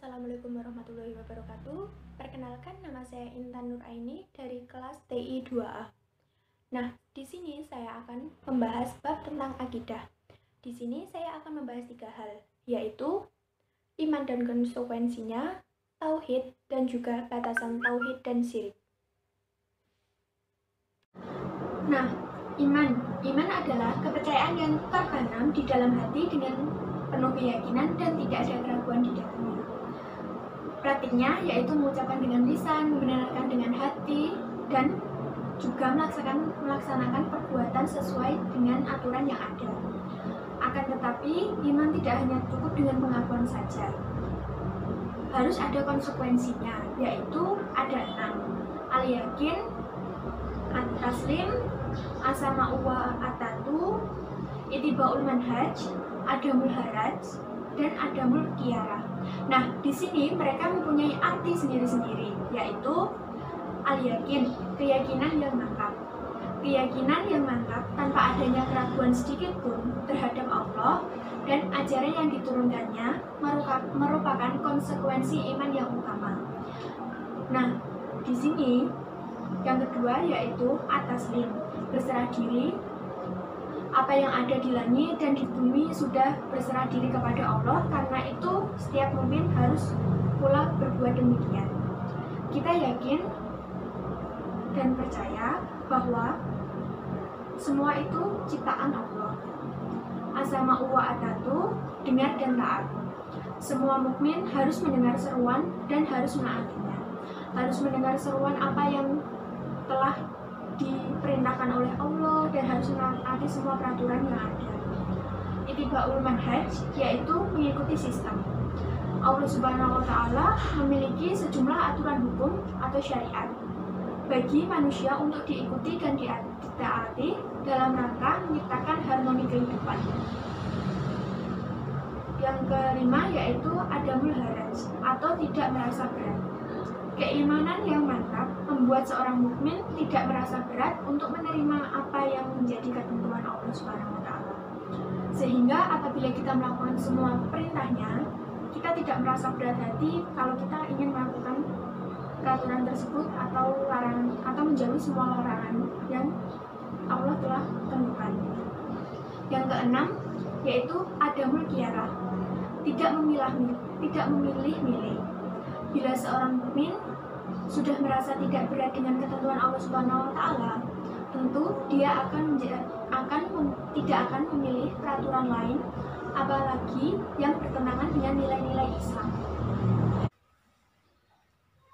Assalamualaikum warahmatullahi wabarakatuh. Perkenalkan, nama saya Intan Nuraini dari kelas TI 2A. Nah, di sini saya akan membahas bab tentang akidah. Di sini saya akan membahas 3 hal, yaitu iman dan konsekuensinya, tauhid, dan juga batasan tauhid dan syirik. Nah, iman adalah kepercayaan yang tertanam di dalam hati dengan penuh keyakinan dan tidak ada keraguan di dalamnya. Praktiknya yaitu mengucapkan dengan lisan, membenarkan dengan hati, dan juga melaksanakan perbuatan sesuai dengan aturan yang ada. Akan tetapi, iman tidak hanya cukup dengan pengakuan saja. Harus ada konsekuensinya, yaitu ada 6. Al-yakin, at-taslim, as-sama'u wa at-ta'atu, itiba'ul manhaj, adamul haraj, dan adamul qiyarah. Nah, di sini mereka mempunyai arti sendiri-sendiri, yaitu al-yakin, keyakinan yang mantap. Keyakinan yang mantap tanpa adanya keraguan sedikit pun terhadap Allah dan ajaran yang diturunkannya merupakan konsekuensi iman yang utama. Nah, di sini yang kedua yaitu at-taslim, berserah diri. Apa yang ada di langit dan di bumi sudah berserah diri kepada Allah, karena itu setiap mukmin harus pula berbuat demikian. Kita yakin dan percaya bahwa semua itu ciptaan Allah. As-sama'u wa at-ta'atu, dengar dan taat. Semua mukmin harus mendengar seruan dan harus menaatinya. Harus mendengar seruan apa yang telah diperintahkan oleh Allah dan harus menaati semua peraturan yang ada. Itiba'ul manhaj, yaitu mengikuti sistem. Allah Subhanahu wa Ta'ala memiliki sejumlah aturan hukum atau syariat bagi manusia untuk diikuti dan ditaati dalam rangka menciptakan harmoni kehidupan. Yang kelima yaitu adamul haraj, atau tidak merasa berat. Keimanan yang mantap membuat seorang mukmin tidak merasa berat untuk menerima apa yang menjadi ketentuan Allah Subhanahu wa Ta'ala. Sehingga apabila kita melakukan semua perintahnya, kita tidak merasa berat hati kalau kita ingin melakukan peraturan tersebut atau larangan atau menjauhi semua larangan yang Allah telah tentukan. Yang keenam yaitu adamul qiyarah, tidak memilih-milih. Bila seorang mukmin sudah merasa tidak berat dengan ketentuan Allah Subhanahu wa Ta'ala, tentu dia tidak akan memilih peraturan lain, apalagi yang bertentangan dengan nilai-nilai Islam.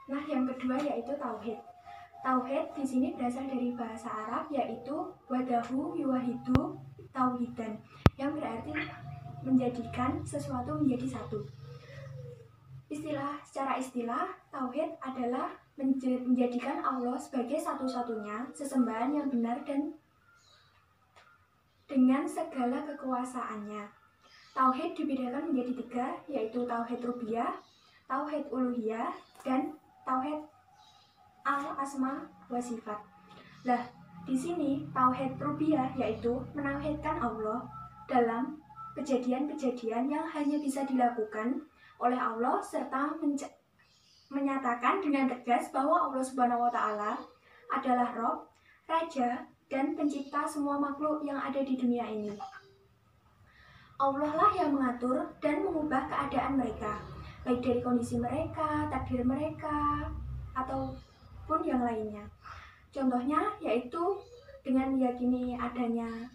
Nah, yang kedua yaitu tauhid. Tauhid di sini berasal dari bahasa Arab yaitu wadahu yuwahidu tauhidan, yang berarti menjadikan sesuatu menjadi satu. Secara istilah, tauhid adalah menjadikan Allah sebagai satu-satunya sesembahan yang benar dan dengan segala kekuasaannya. Tauhid dibedakan menjadi 3, yaitu tauhid rububiyah, tauhid uluhiyah, dan tauhid al-asma wa sifat. Nah, di sini tauhid rububiyah yaitu menauhidkan Allah dalam kejadian-kejadian yang hanya bisa dilakukan oleh Allah, serta menyatakan dengan tegas bahwa Allah Subhanahu wa Ta'ala adalah Rabb, Raja, dan pencipta semua makhluk yang ada di dunia ini. Allah lah yang mengatur dan mengubah keadaan mereka, baik dari kondisi mereka, takdir mereka, ataupun yang lainnya. Contohnya yaitu dengan meyakini adanya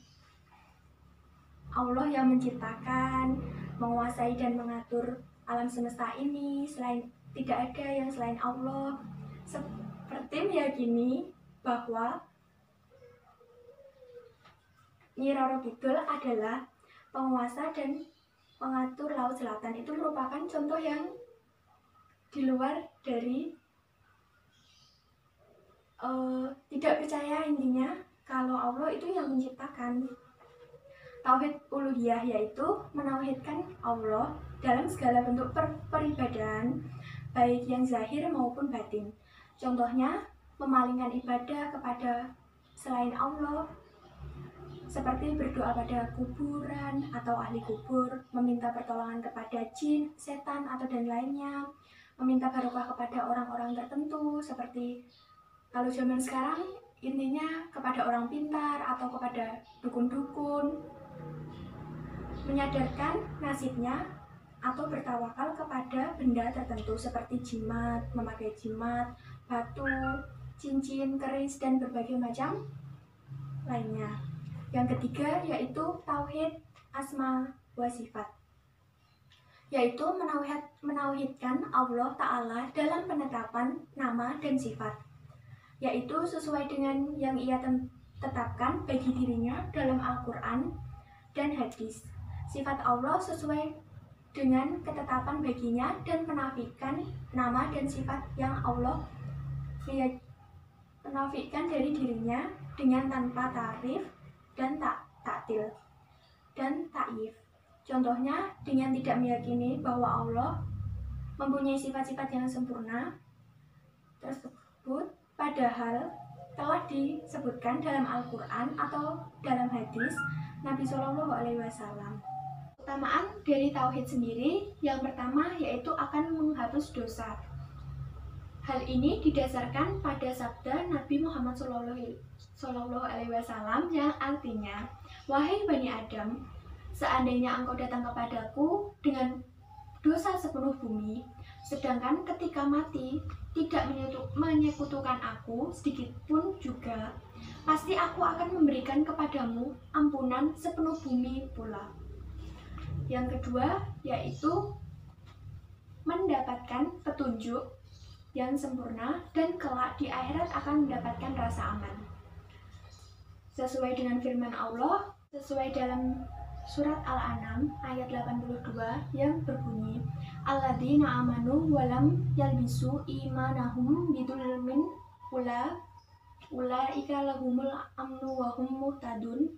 Allah yang menciptakan, menguasai dan mengatur alam semesta ini, tidak ada yang selain Allah, seperti meyakini bahwa Nyi Roro Kidul adalah penguasa dan pengatur laut selatan. Itu merupakan contoh yang di luar dari tidak percaya intinya kalau Allah itu yang menciptakan. Tauhid uluhiyah yaitu menauhidkan Allah dalam segala bentuk peribadahan, baik yang zahir maupun batin. Contohnya, memalingkan ibadah kepada selain Allah, seperti berdoa pada kuburan atau ahli kubur, meminta pertolongan kepada jin, setan, atau dan lainnya, meminta barokah kepada orang-orang tertentu, seperti kalau zaman sekarang intinya kepada orang pintar atau kepada dukun-dukun, menyadarkan nasibnya atau bertawakal kepada benda tertentu seperti jimat, memakai jimat, batu, cincin, keris, dan berbagai macam lainnya. Yang ketiga yaitu tauhid asma wa sifat, yaitu menauhidkan Allah Ta'ala dalam penetapan nama dan sifat, yaitu sesuai dengan yang ia tetapkan bagi dirinya dalam Al-Quran dan hadis. Sifat Allah sesuai dengan ketetapan baginya dan menafikan nama dan sifat yang Allah menafikan dari dirinya dengan tanpa tarif dan taktil dan takyif. Contohnya dengan tidak meyakini bahwa Allah mempunyai sifat-sifat yang sempurna tersebut, padahal telah disebutkan dalam Al-Quran atau dalam hadis Nabi SAW. Keutamaan dari tauhid sendiri, yang pertama yaitu akan menghapus dosa. Hal ini didasarkan pada sabda Nabi Muhammad SAW yang artinya, wahai Bani Adam, seandainya engkau datang kepadaku dengan dosa sepenuh bumi, sedangkan ketika mati tidak menyekutukan aku sedikit pun juga, pasti aku akan memberikan kepadamu ampunan sepenuh bumi pula. Yang kedua yaitu mendapatkan petunjuk yang sempurna dan kelak di akhirat akan mendapatkan rasa aman. Sesuai dengan firman Allah, sesuai dalam surat Al-An'am ayat 82 yang berbunyi, alladzina amanu walam yalbisu imanahum bidzulmin ulaika lahumul amnu wa hum muhtadun,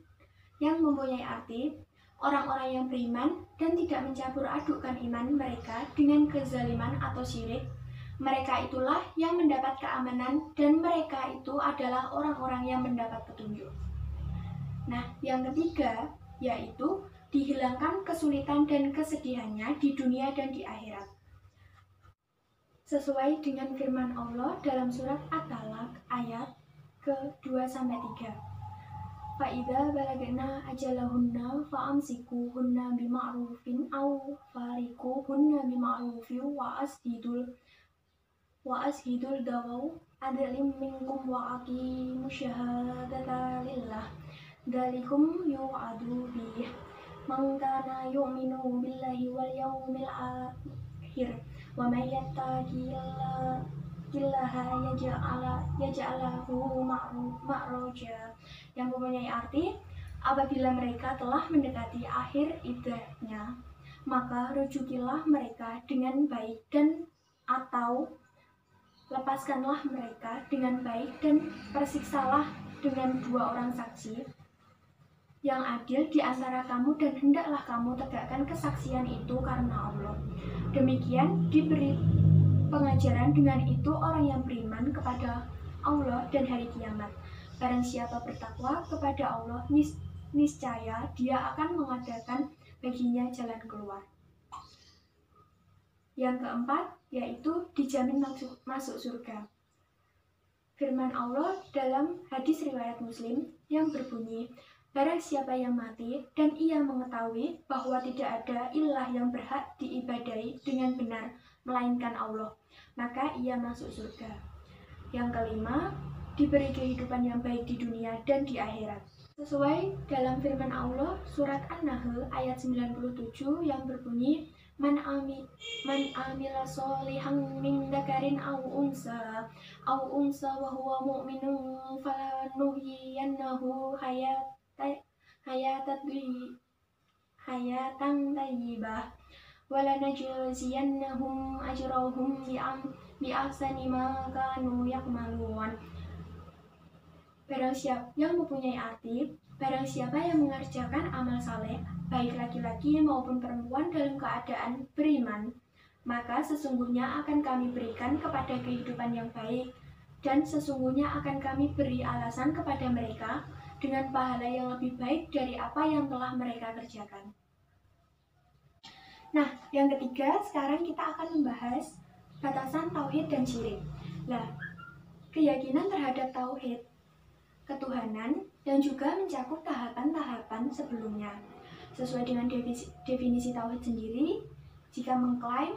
yang mempunyai arti orang-orang yang beriman dan tidak mencampur adukkan iman mereka dengan kezaliman atau syirik, mereka itulah yang mendapat keamanan dan mereka itu adalah orang-orang yang mendapat petunjuk. Nah, yang ketiga yaitu dihilangkan kesulitan dan kesedihannya di dunia dan di akhirat. Sesuai dengan firman Allah dalam surat At-Talaq ayat ke-2-3. Fa'idza balagna ajalahunna fa'amsikuhunna bima'rufin aw fariquhunna bima'rufin wa ashidul dawaw adlim minkum wa aqimus syahadata lillah dzalikum yu'adu bih man kana yu'minu billahi wal yawmil akhir wa may yattaqillaha yaj'alahu ma'roja, yang mempunyai arti apabila mereka telah mendekati akhir iddahnya, maka rujukilah mereka dengan baik dan atau lepaskanlah mereka dengan baik dan persiksalah dengan 2 orang saksi yang adil di antara kamu, dan hendaklah kamu tegakkan kesaksian itu karena Allah. Demikian diberi pengajaran dengan itu orang yang beriman kepada Allah dan hari kiamat. Barang siapa bertakwa kepada Allah, niscaya dia akan mengadakan baginya jalan keluar. Yang keempat yaitu dijamin masuk surga. Firman Allah dalam hadis riwayat Muslim yang berbunyi, barang siapa yang mati dan ia mengetahui bahwa tidak ada ilah yang berhak diibadahi dengan benar melainkan Allah, maka ia masuk surga. Yang kelima, diberi kehidupan yang baik di dunia dan di akhirat. Sesuai dalam firman Allah surat An-Nahl ayat 97 yang berbunyi, Man amila solihan min dzakarin aw unsa wa huwa mu'minun falanuhyiyannahu hayatan thayyibah wa lanajziyannahum ajrahum bi ahsani ma kanu ya'malun. Barang siapa yang mempunyai arti, barang siapa yang mengerjakan amal saleh, baik laki-laki maupun perempuan dalam keadaan beriman, maka sesungguhnya akan kami berikan kepada kehidupan yang baik, dan sesungguhnya akan kami beri alasan kepada mereka dengan pahala yang lebih baik dari apa yang telah mereka kerjakan. Nah, yang ketiga, sekarang kita akan membahas batasan tauhid dan syirik. Nah, keyakinan terhadap tauhid, ketuhanan, dan juga mencakup tahapan-tahapan sebelumnya. Sesuai dengan definisi tauhid sendiri, jika mengklaim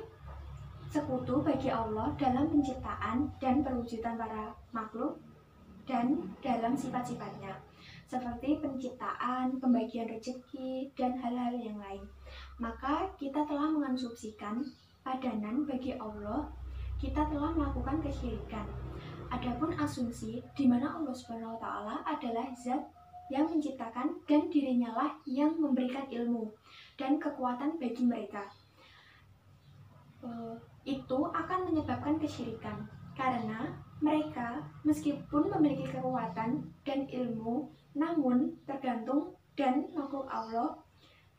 sekutu bagi Allah dalam penciptaan dan perwujudan para makhluk dan dalam sifat-sifatnya, seperti penciptaan, pembagian rezeki, dan hal-hal yang lain. Maka kita telah mengasumsikan padanan bagi Allah, kita telah melakukan kesyirikan. Adapun asumsi di mana Allah Subhanahu wa taala adalah zat yang menciptakan dan dirinya lah yang memberikan ilmu dan kekuatan bagi mereka, itu akan menyebabkan kesyirikan, karena mereka meskipun memiliki kekuatan dan ilmu, namun tergantung dan makhluk Allah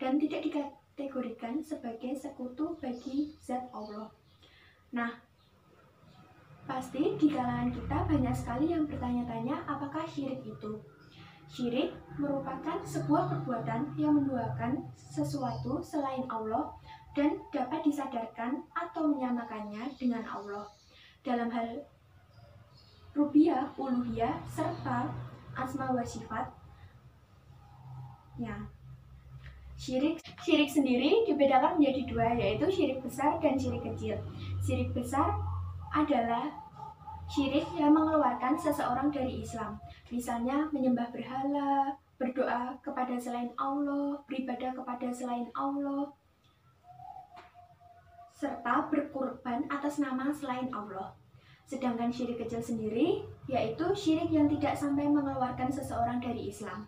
dan tidak dikategorikan sebagai sekutu bagi zat Allah. Nah, pasti di kalangan kita banyak sekali yang bertanya-tanya apakah syirik itu. Syirik merupakan sebuah perbuatan yang menduakan sesuatu selain Allah dan dapat disadarkan atau menyamakannya dengan Allah dalam hal rububiyah, uluhiyah, serta asma wa sifat. Ya. Syirik sendiri dibedakan menjadi dua, yaitu syirik besar dan syirik kecil. Syirik besar adalah syirik yang mengeluarkan seseorang dari Islam, misalnya menyembah berhala, berdoa kepada selain Allah, beribadah kepada selain Allah, serta berkurban atas nama selain Allah. Sedangkan syirik kecil sendiri yaitu syirik yang tidak sampai mengeluarkan seseorang dari Islam,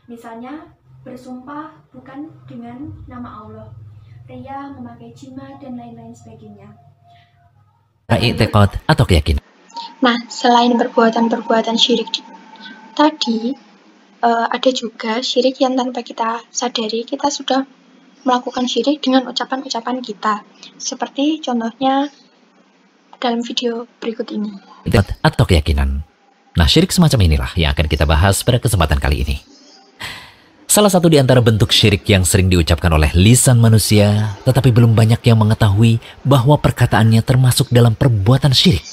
misalnya bersumpah bukan dengan nama Allah, ria, memakai jimat, dan lain-lain sebagainya. I'tiqad atau keyakinan. Nah, selain perbuatan-perbuatan syirik tadi, ada juga syirik yang tanpa kita sadari kita sudah melakukan syirik dengan ucapan-ucapan kita, seperti contohnya dalam video berikut ini. Atau keyakinan. Nah, syirik semacam inilah yang akan kita bahas pada kesempatan kali ini. Salah satu di antara bentuk syirik yang sering diucapkan oleh lisan manusia, tetapi belum banyak yang mengetahui bahwa perkataannya termasuk dalam perbuatan syirik,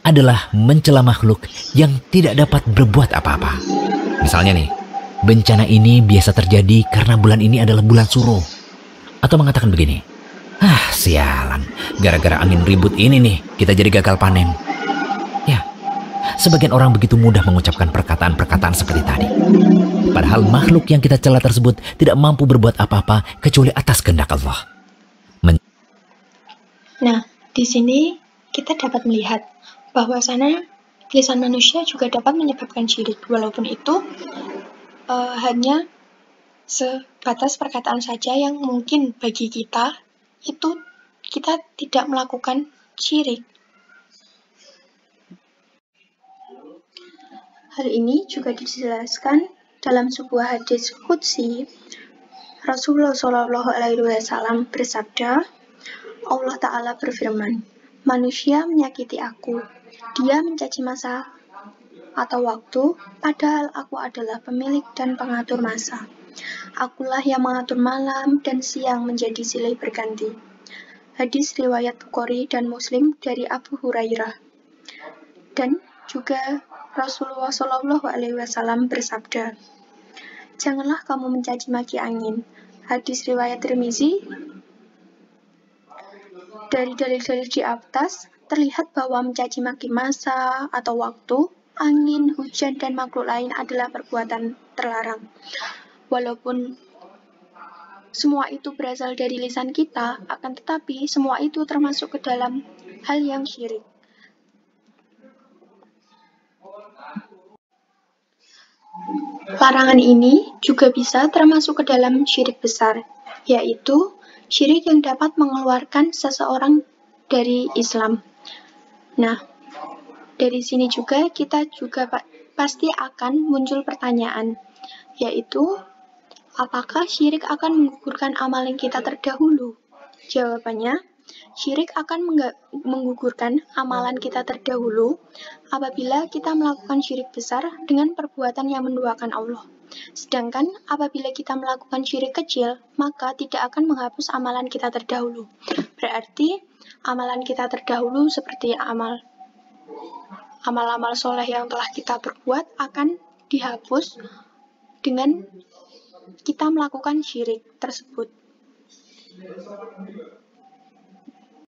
adalah mencela makhluk yang tidak dapat berbuat apa-apa. Misalnya nih, bencana ini biasa terjadi karena bulan ini adalah bulan suruh. Atau mengatakan begini, sialan, gara-gara angin ribut ini nih, kita jadi gagal panen. Ya, sebagian orang begitu mudah mengucapkan perkataan-perkataan seperti tadi. Padahal makhluk yang kita cela tersebut tidak mampu berbuat apa-apa kecuali atas kehendak Allah. Nah, di sini kita dapat melihat bahwasanya lisan manusia juga dapat menyebabkan syirik, walaupun itu hanya sebatas perkataan saja yang mungkin bagi kita itu kita tidak melakukan syirik. Hal ini juga dijelaskan dalam sebuah hadis qudsi. Rasulullah SAW bersabda, Allah Ta'ala berfirman, manusia menyakiti aku, dia mencaci masa atau waktu, padahal aku adalah pemilik dan pengatur masa. Akulah yang mengatur malam dan siang menjadi silih berganti. Hadis riwayat Bukhari dan Muslim dari Abu Hurairah. Dan juga Rasulullah SAW bersabda, janganlah kamu mencaci maki angin. Hadis riwayat Tirmizi. Dari dalil-dalil di atas terlihat bahwa mencaci maki masa atau waktu, angin, hujan, dan makhluk lain adalah perbuatan terlarang. Walaupun semua itu berasal dari lisan kita, akan tetapi semua itu termasuk ke dalam hal yang syirik. Larangan ini juga bisa termasuk ke dalam syirik besar, yaitu syirik yang dapat mengeluarkan seseorang dari Islam. Nah, dari sini juga kita juga pasti akan muncul pertanyaan, yaitu apakah syirik akan menggugurkan amalan kita terdahulu? Jawabannya, Syirik akan menggugurkan amalan kita terdahulu apabila kita melakukan syirik besar dengan perbuatan yang menduakan Allah. Sedangkan apabila kita melakukan syirik kecil, maka tidak akan menghapus amalan kita terdahulu. Berarti amalan kita terdahulu seperti amal-amal soleh yang telah kita perbuat akan dihapus dengan kita melakukan syirik tersebut.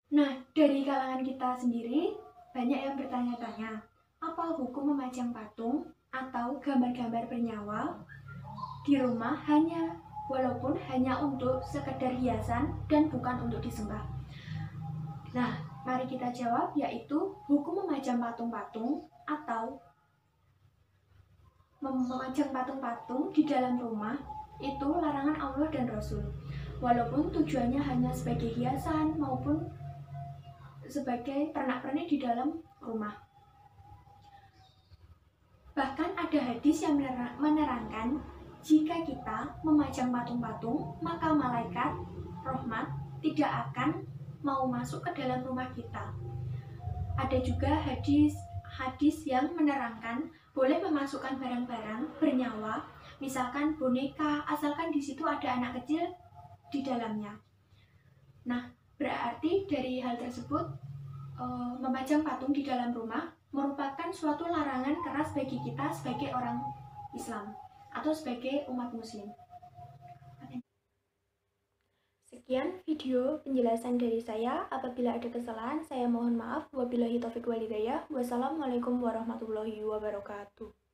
Nah, dari kalangan kita sendiri, banyak yang bertanya-tanya, apa hukum memajang patung atau gambar-gambar bernyawa di rumah walaupun hanya untuk sekedar hiasan dan bukan untuk disembah. Nah, mari kita jawab, yaitu hukum memajang patung-patung atau memajang patung-patung di dalam rumah itu larangan Allah dan Rasul. Walaupun tujuannya hanya sebagai hiasan maupun sebagai pernak-pernik di dalam rumah. Bahkan ada hadis yang menerangkan jika kita memajang patung-patung, maka malaikat rahmat tidak akan mau masuk ke dalam rumah kita. Ada juga hadis yang menerangkan boleh memasukkan barang-barang bernyawa, misalkan boneka, asalkan di situ ada anak kecil di dalamnya. Nah, berarti dari hal tersebut, memajang patung di dalam rumah merupakan suatu larangan keras bagi kita sebagai orang Islam atau sebagai umat muslim. Sekian video penjelasan dari saya. Apabila ada kesalahan, saya mohon maaf. Wabillahi taufiq wal hidayah. Wassalamualaikum warahmatullahi wabarakatuh.